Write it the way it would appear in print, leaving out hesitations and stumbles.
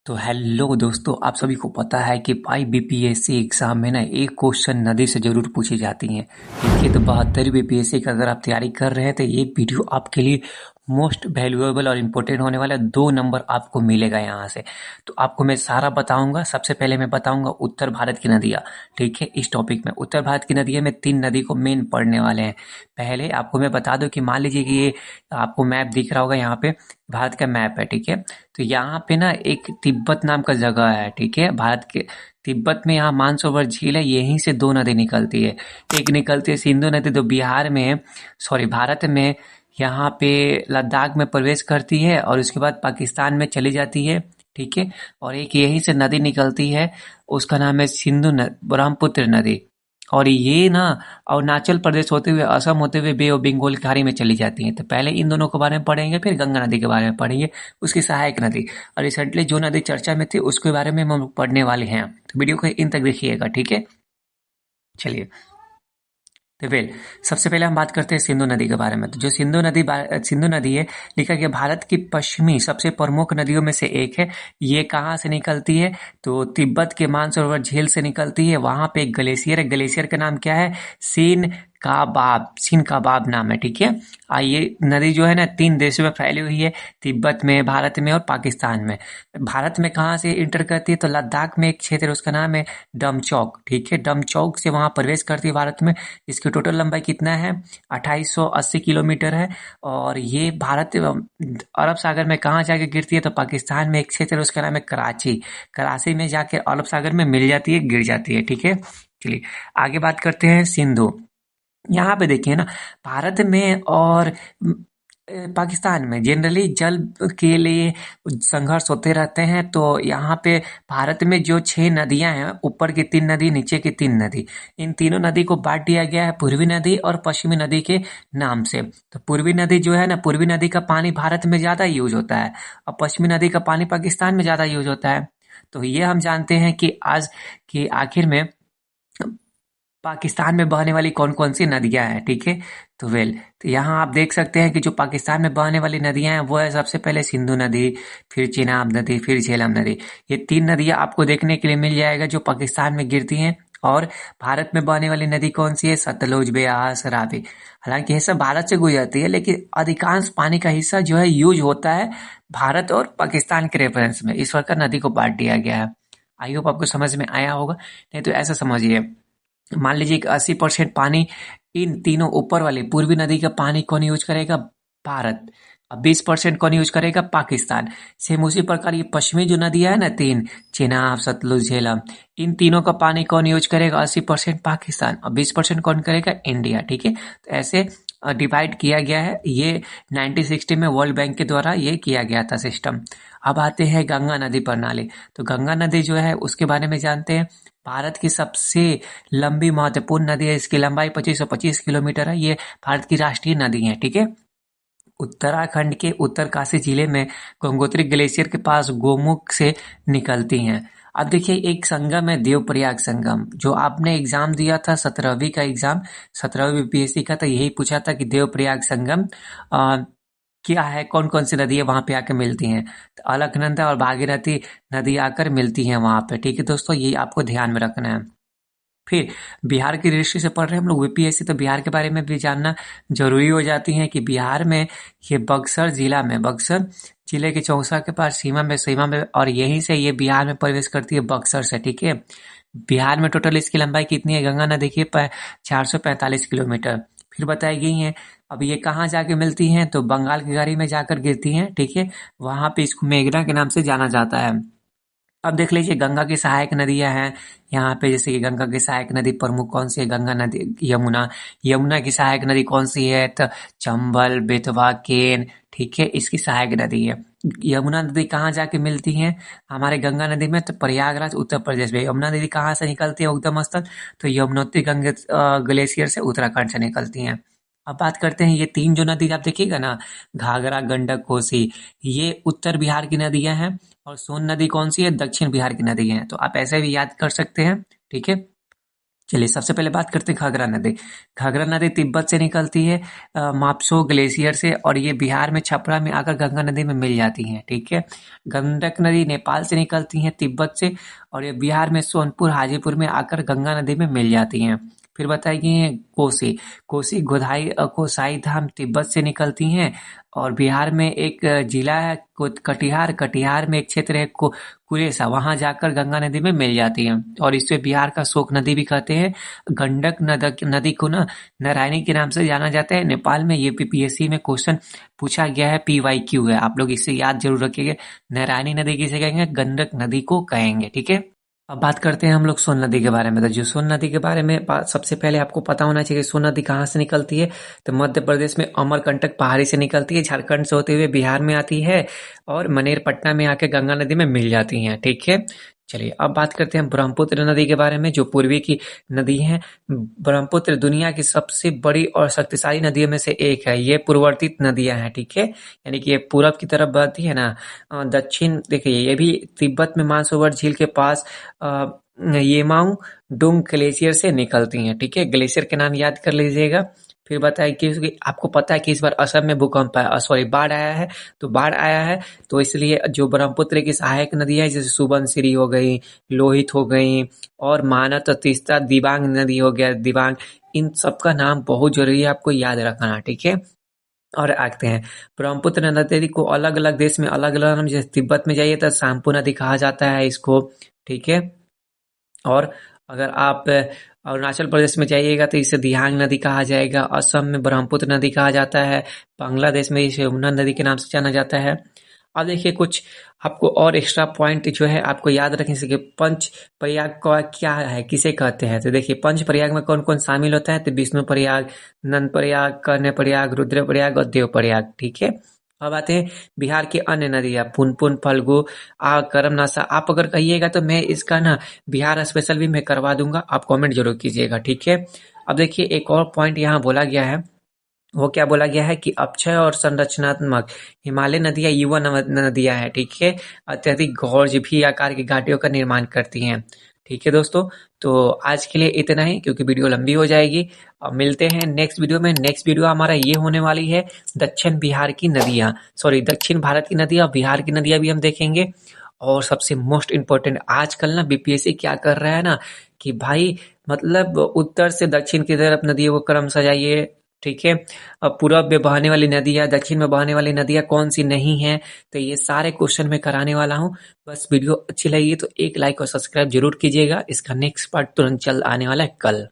तो हेलो दोस्तों, आप सभी को पता है कि IBPSC एग्जाम में ना एक क्वेश्चन नदी से जरूर पूछी जाती हैं। देखिए, तो 72 BPSC का अगर आप तैयारी कर रहे हैं तो ये वीडियो आपके लिए मोस्ट वैल्यूएबल और इम्पोर्टेंट होने वाला है। 2 नंबर आपको मिलेगा यहाँ से। तो आपको मैं सारा बताऊंगा। सबसे पहले मैं बताऊंगा उत्तर भारत की नदियाँ। ठीक है, इस टॉपिक में उत्तर भारत की नदियाँ में 3 नदी को मेन पढ़ने वाले हैं। पहले आपको मैं बता दूं कि मान लीजिए कि ये आपको मैप दिख रहा होगा, यहाँ पे भारत का मैप है। ठीक है, तो यहाँ पे ना एक तिब्बत नाम का जगह है। ठीक है, भारत के तिब्बत में यहाँ मानसरोवर झील है, यहीं से 2 नदी निकलती है। एक निकलती है सिंधु नदी, जो बिहार में है, सॉरी भारत में, यहाँ पे लद्दाख में प्रवेश करती है और उसके बाद पाकिस्तान में चली जाती है। ठीक है, और एक यहीं से नदी निकलती है, उसका नाम है ब्रह्मपुत्र नदी। और ये ना अरुणाचल प्रदेश होते हुए असम होते हुए बे ऑफ बंगाल की खाड़ी में चली जाती हैं। तो पहले इन दोनों के बारे में पढ़ेंगे, फिर गंगा नदी के बारे में पढ़ेंगे, उसकी सहायक नदी। और रिसेंटली जो नदी चर्चा में थी उसके बारे में हम पढ़ने वाले हैं। तो वीडियो को इन तक देखिएगा। ठीक है, चलिए। तो वेल, सबसे पहले हम बात करते हैं सिंधु नदी के बारे में। तो जो सिंधु नदी है, लिखा गया भारत की पश्चिमी सबसे प्रमुख नदियों में से एक है। ये कहाँ से निकलती है? तो तिब्बत के मानसरोवर झील से निकलती है। वहां पे एक ग्लेशियर है, ग्लेशियर का नाम क्या है? सिन काबाब नाम है। ठीक है, ये नदी जो है ना 3 देशों में फैली हुई है, तिब्बत में, भारत में और पाकिस्तान में। भारत में कहाँ से इंटर करती है? तो लद्दाख में एक क्षेत्र है, उसका नाम है डमचौक। ठीक है, डमचौक से वहां प्रवेश करती है भारत में। इसकी टोटल लंबाई कितना है? 2880 किलोमीटर है। और ये भारत अरब सागर में कहाँ जाके गिरती है? तो पाकिस्तान में एक क्षेत्र है, उसका नाम है कराची। कराची में जाके अरब सागर में मिल जाती है, गिर जाती है। ठीक है, चलिए आगे बात करते हैं सिंधु। यहाँ पे देखिए ना, भारत में और पाकिस्तान में जनरली जल के लिए संघर्ष होते रहते हैं। तो यहाँ पे भारत में जो 6 नदियां हैं, ऊपर की 3 नदी, नीचे की 3 नदी, इन तीनों नदी को बांट दिया गया है पूर्वी नदी और पश्चिमी नदी के नाम से। तो पूर्वी नदी जो है ना, पूर्वी नदी का पानी भारत में ज्यादा यूज होता है और पश्चिमी नदी का पानी पाकिस्तान में ज्यादा यूज होता है। तो ये हम जानते हैं कि आज की आखिर में पाकिस्तान में बहने वाली कौन कौन सी नदियां हैं। ठीक है, तो तो यहाँ आप देख सकते हैं कि जो पाकिस्तान में बहने वाली नदियां हैं वो है सबसे पहले सिंधु नदी, फिर चिनाब नदी, फिर झेलम नदी। ये 3 नदियां आपको देखने के लिए मिल जाएगा जो पाकिस्तान में गिरती हैं। और भारत में बहने वाली नदी कौन सी है? सतलुज, ब्यास, रावी। हालांकि ये सब भारत से गुजरती है, लेकिन अधिकांश पानी का हिस्सा जो है यूज होता है भारत और पाकिस्तान के रेफरेंस में। इस प्रकार नदी को बांट दिया गया है। आई होप आपको समझ में आया होगा। नहीं तो ऐसा समझिए, मान लीजिए कि 80% पानी इन तीनों ऊपर वाली पूर्वी नदी का पानी कौन यूज करेगा? भारत। अब 20% कौन यूज करेगा? पाकिस्तान। सेम उसी प्रकार ये पश्चिमी जो नदियां है ना 3, चेनाब, सतलुज, झेलम, इन तीनों का पानी कौन यूज करेगा? 80% पाकिस्तान और 20% कौन करेगा? इंडिया। ठीक है, तो ऐसे डिवाइड किया गया है। ये 1960 में वर्ल्ड बैंक के द्वारा ये किया गया था सिस्टम। अब आते हैं गंगा नदी प्रणाली। तो गंगा नदी जो है उसके बारे में जानते हैं। भारत की सबसे लंबी महत्वपूर्ण नदी है, इसकी लंबाई 2525 किलोमीटर है। ये भारत की राष्ट्रीय नदी है। ठीक है, उत्तराखंड के उत्तरकाशी जिले में गंगोत्री ग्लेशियर के पास गोमुख से निकलती हैं। अब देखिए, एक संगम है देवप्रयाग संगम, जो आपने एग्जाम दिया था 17वीं का एग्जाम, 17वीं बीपीएससी का, तो यही पूछा था कि देवप्रयाग संगम क्या है, कौन कौन सी नदी है वहां पे आके मिलती हैं? तो अलकनंदा और भागीरथी नदी आकर मिलती हैं वहां पे। ठीक है दोस्तों, ये आपको ध्यान में रखना है। फिर बिहार की दृष्टि से पढ़ रहे हैं हम लोग बीपीएससी, तो बिहार के बारे में भी जानना जरूरी हो जाती है कि बिहार में ये बक्सर जिला में, बक्सर जिले के चौसा के पास सीमा में और यहीं से ये बिहार में प्रवेश करती है, बक्सर से। ठीक है, बिहार में टोटल इसकी लंबाई कितनी है? गंगा नदी की 445 किलोमीटर फिर बताई गई है। अब ये कहाँ जाके मिलती हैं? तो बंगाल की खाड़ी में जाकर गिरती हैं। ठीक है, वहां पे इसको मेघना के नाम से जाना जाता है। अब देख लीजिए, गंगा की सहायक नदियां हैं यहाँ पे। जैसे कि गंगा की सहायक नदी प्रमुख कौन सी है? गंगा नदी, यमुना। यमुना की सहायक नदी कौन सी है? तो चंबल, बेतवा, केन। ठीक है, इसकी सहायक नदी है। यमुना नदी कहाँ जाके मिलती है? हमारे गंगा नदी में, तो प्रयागराज उत्तर प्रदेश में। यमुना नदी कहाँ से निकलती है उद्गम स्थल? तो यमुनोत्री गंगा ग्लेशियर से उत्तराखंड से निकलती है। अब बात करते हैं, ये 3 जो नदी आप देखिएगा ना, घाघरा, गंडक, कोसी, ये उत्तर बिहार की नदियां हैं। और सोन नदी कौन सी है? दक्षिण बिहार की नदी है। तो आप ऐसे भी याद कर सकते हैं। ठीक है, चलिए सबसे पहले बात करते हैं घाघरा नदी। घाघरा नदी तिब्बत से निकलती है मापसो ग्लेशियर से, और ये बिहार में छपरा में आकर गंगा नदी में मिल जाती हैं। ठीक है। गंडक नदी नेपाल से निकलती है तिब्बत से, और ये बिहार में सोनपुर हाजीपुर में आकर गंगा नदी में मिल जाती हैं। फिर बताएगी कोसी। कोसी कोसाई धाम तिब्बत से निकलती हैं, और बिहार में एक जिला है कटिहार। कटिहार में एक क्षेत्र है कुरेसा, वहां जाकर गंगा नदी में मिल जाती है, और इसे बिहार का शोक नदी भी कहते हैं। गंडक नदी को ना नारायणी के नाम से जाना जाता है। नेपाल में ये पीपीएससी में क्वेश्चन पूछा गया है, PYQ है, आप लोग इसे याद जरूर रखिएगा। नारायणी नदी किसे कहेंगे? गंडक नदी को कहेंगे। ठीक है। अब बात करते हैं हम लोग सोन नदी के बारे में। तो जो सोन नदी के बारे में सबसे पहले आपको पता होना चाहिए कि सोन नदी कहाँ से निकलती है। तो मध्य प्रदेश में अमरकंटक पहाड़ी से निकलती है, झारखंड से होते हुए बिहार में आती है, और मनेरपट्टा में आके गंगा नदी में मिल जाती हैं। ठीक है। चलिए अब बात करते हैं ब्रह्मपुत्र नदी के बारे में, जो पूर्वी की नदी है। ब्रह्मपुत्र दुनिया की सबसे बड़ी और शक्तिशाली नदियों में से एक है। ये पूर्ववर्तित नदियां हैं। ठीक है। यानी कि ये पूरब की तरफ बहती है ना। दक्षिण देखिए, ये भी तिब्बत में मानसरोवर झील के पास येमांग डुंग ग्लेशियर से निकलती हैं। ठीक है। ग्लेशियर के नाम याद कर लीजिएगा। फिर बताइए कि आपको पता है कि इस बार असम में भूकंप है, सॉरी बाढ़ आया है। तो बाढ़ आया है तो इसलिए जो ब्रह्मपुत्र की सहायक नदी है, जैसे सुबनसिरी हो गई, लोहित हो गई, और मानस, तीस्ता, दिबांग नदी हो गया, दिबांग, इन सब का नाम बहुत जरूरी है आपको याद रखना। ठीक है। और आते हैं ब्रह्मपुत्र नदी को अलग अलग देश में अलग अलग नाम, जैसे तिब्बत में जाइए तो सांपू नदी कहा जाता है इसको। ठीक है। और अगर आप अरुणाचल प्रदेश में जाइएगा तो इसे दिहांग नदी कहा जाएगा। असम में ब्रह्मपुत्र नदी कहा जाता है। बांग्लादेश में इसे यमुना नदी के नाम से जाना जाता है। अब देखिए कुछ आपको और एक्स्ट्रा पॉइंट जो है आपको याद रखने से, पंच प्रयाग का क्या है, किसे कहते हैं। तो देखिए पंच प्रयाग में कौन कौन शामिल होता है। तो विष्णु प्रयाग, नंद प्रयाग, कर्ण प्रयाग, रुद्र प्रयाग और देव प्रयाग। ठीक है। अब आते हैं बिहार की अन्य नदियां, पुनपुन, फल्गु, करमनासा। आप अगर कहिएगा तो मैं इसका ना बिहार स्पेशल भी मैं करवा दूंगा, आप कमेंट जरूर कीजिएगा। ठीक है। अब देखिए एक और पॉइंट यहाँ बोला गया है, वो क्या बोला गया है कि अक्षय और संरचनात्मक हिमालय नदियां युवा नदियां हैं। ठीक है। अत्यधिक गौर भी आकार की घाटियों का निर्माण करती हैं। ठीक है दोस्तों, तो आज के लिए इतना ही, क्योंकि वीडियो लंबी हो जाएगी। अब मिलते हैं नेक्स्ट वीडियो में। नेक्स्ट वीडियो हमारा ये होने वाली है दक्षिण बिहार की नदियां, सॉरी दक्षिण भारत की नदियां, बिहार की नदियां भी हम देखेंगे। और सबसे मोस्ट इम्पोर्टेंट, आजकल ना बीपीएससी क्या कर रहा है ना कि भाई मतलब उत्तर से दक्षिण की तरफ नदियों को क्रम सजाइए। ठीक है। अब पूरब में बहने वाली नदियां, दक्षिण में बहने वाली नदियां कौन सी नहीं है, तो ये सारे क्वेश्चन मैं कराने वाला हूं। बस वीडियो अच्छी लगी तो एक लाइक और सब्सक्राइब जरूर कीजिएगा। इसका नेक्स्ट पार्ट तुरंत चल आने वाला है कल।